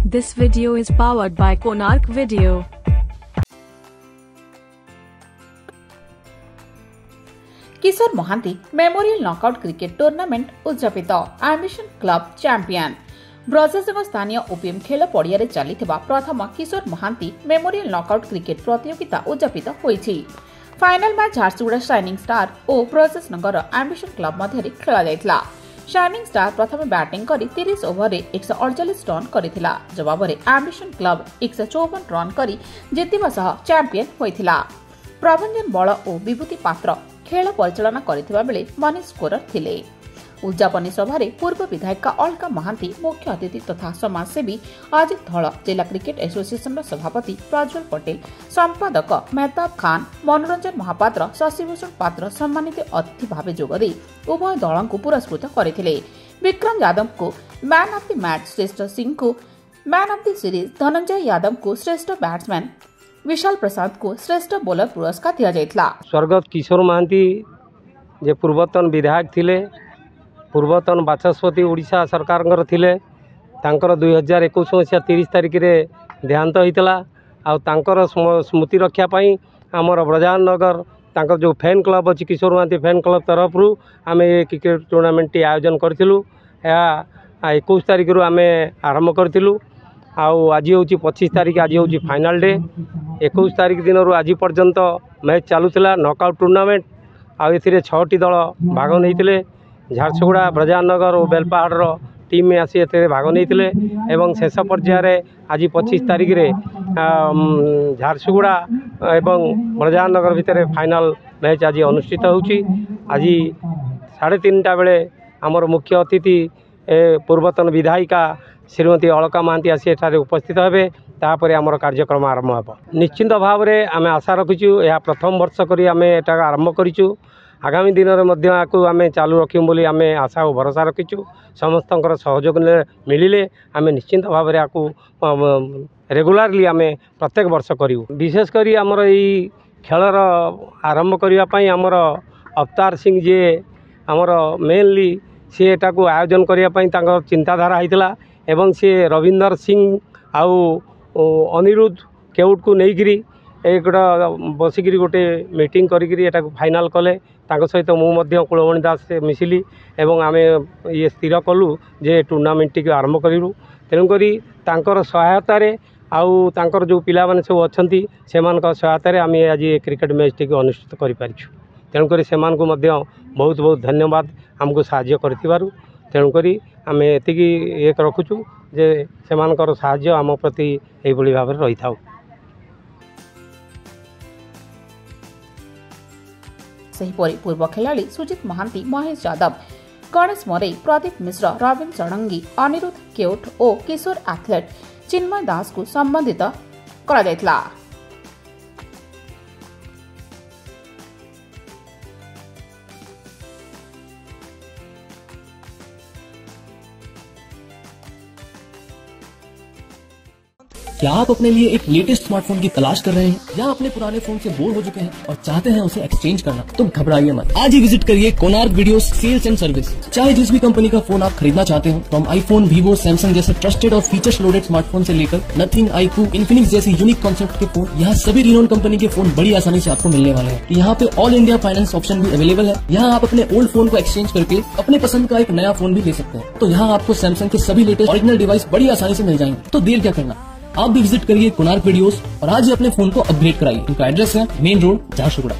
This video is powered by Konark Video. Kishore Mahanti memorial knockout cricket tournament उद्यापित ambition club champion Brajraj स्थानीय OPM खेल पड़िया चली प्रथम Kishore Mahanti memorial knockout cricket प्रतियोगिता उद्यापित होईछि। Final match Jharsuguda shining star और ब्रजराज नगर एम्बिशन क्लब मध्य खेला जायतिला। शाइनिंग स्टार प्रथम बैटिंग करी 30 ओवर 148 रन करिथिला। जवाब रे एम्बिशन क्लब 154 रन करी जितिबा सह चैंपियन होइथिला। प्रभंजन बळ और विभूति पात्र खेल परिचालना करथिबा बेले मनीष स्कोरर थिले। उद्यापनी सभारे पूर्व विधायिका अलका महांती मुख्य अतिथि तथा समाजसेवी अजित धल, जिला क्रिकेट एसोसिएशन सभापति प्रज्वल पटेल, संपादक मेहताब खान, मनोरंजन महापात्र, शशिभूषण पात्र सम्मानित अतिथि भाव जोगदे उभय दल को पुरस्कृत करथिले। विक्रम यादव को मैन ऑफ द मैच, श्रेष्ठ सिंह को man of the series, Dhananjay Yadav को श्रेष्ठ बैट्समैन, विशाल प्रसाद को श्रेष्ठ बॉलर पुरस्कार दिया जायतिला। स्वर्गत किशोर महांती जे पूर्वतन विधायक थिले, पूर्वतन बाचस्पति ओडिशा सरकार थिले, तांकर 2021 मसीहा 30 तारिख रे देहांत होइतला। आ तांकर स्मृति रक्षा पाई आमर ब्रजराज नगर तांकर जो फैन क्लब अछि किशोर महांती फैन क्लब तरफ रु आमे क्रिकेट टूर्नामेंट टी आयोजन करथिलु। या 21 तारिख रु आमे आरंभ करथिलु। आज हूँ 25 तारिख, आज हूँ फाइनाल डे। 21 तारिख दिन आज पर्यंत मैच चलूला नॉकआउट टूर्नामेंट। आउ 6टी दल भाग नहीं, झारसुगुड़ा, ब्रजराज नगर और बेलपाहाड़ टीम में आसी भाग नहीं एवं शेष पर्यायर आज 25 तारिख रे झारसुगुड़ा एवं ब्रजराज नगर भितर फाइनाल मैच आज अनुष्ठित होउची। आज 3:30 बेले आमर मुख्य अतिथि पूर्वतन विधायिका श्रीमती अलका महांती आसी एठारे उपस्थित हेबे। तापर आमर कार्यक्रम आरंभ हो। निश्चिंत भाव में आम आशा रखीचु, यह प्रथम वर्ष करी आम एटा आरंभ करिचु। आगामी दिन में आम चालू रखिमु बोली आम आशा और भरोसा रखीचु। समस्तंकर सहयोग मिलिले आम निश्चिंत भाव में आपको रेगुलारली आम प्रत्येक वर्ष करूँ। विशेषकर आमर यही खेलर आरंभ करने आमर अवतार सिंह जी आमर मेनली सी एटा को आयोजन करने चिंताधारा होता एवं सी रविंदर सिंह आउ अनिरुद्ध केउट को लेकर एक बसिक गोटे मीटिंग करी फाइनाल कले। सहित मुझे कुलमणि दास से मिसिली एवं आम ये स्थिर कलु जे टूर्नामेंट टी आरंभ करूँ। तेणुक सहायतार आउ तांकर जो पिला माने सब अच्छी से सहायतार आम आज क्रिकेट मैच टी अनुष्ठित करूँ। तेणुक से बहुत बहुत धन्यवाद आमको साहाय्य कर। तेणुक आम एति एक रखुचु जे सेमानकर साहाय्य आम प्रति एभली भाव रही था। सेहीपरि पूर्व खेलाड़ी सुजित महांती, महेश यादव, गणेश मरे, प्रदीप मिश्र, रविंद्र षडंगी, अनिरुद्ध केउट और किशोर एथलेट चिन्मय दास को सम्मानित करा जायतिला। क्या आप अपने लिए एक लेटेस्ट स्मार्टफोन की तलाश कर रहे हैं या अपने पुराने फोन से बोर हो चुके हैं और चाहते हैं उसे एक्सचेंज करना? तो घबराइए मत, आज ही विजिट करिए Konark video sales and service. चाहे जिस भी कंपनी का फोन आप खरीदना चाहते हो, फ्रॉम आईफोन, वीवो, सैमसंग जैसे ट्रस्टेड और फीचर्स लोडेड स्मार्टफोन से लेकर नथिंग, iQOO, इन्फिनिक्स जैसी यूनिक कॉन्सेप्ट के फोन, यहाँ सभी रिनोन कंपनी के फोन बड़ी आसानी से आपको मिलने वाले हैं। यहाँ पे ऑल इंडिया फाइनेंस ऑप्शन भी अवेलेबल है। यहाँ आप अपने ओल्ड फोन को एक्सचेंज करके अपने पसंद का एक नया फोन भी ले सकते हैं। तो यहाँ आपको सैमसंग के सभी लेटेस्ट ओरिजिनल डिवाइस बड़ी आसानी से मिल जाएंगे। तो देर क्या करना, आप भी विजिट करिए कोनार्क वीडियोस और आज ही अपने फोन को अपग्रेड कराइए। उनका एड्रेस है मेन रोड, झारसुगुड़ा।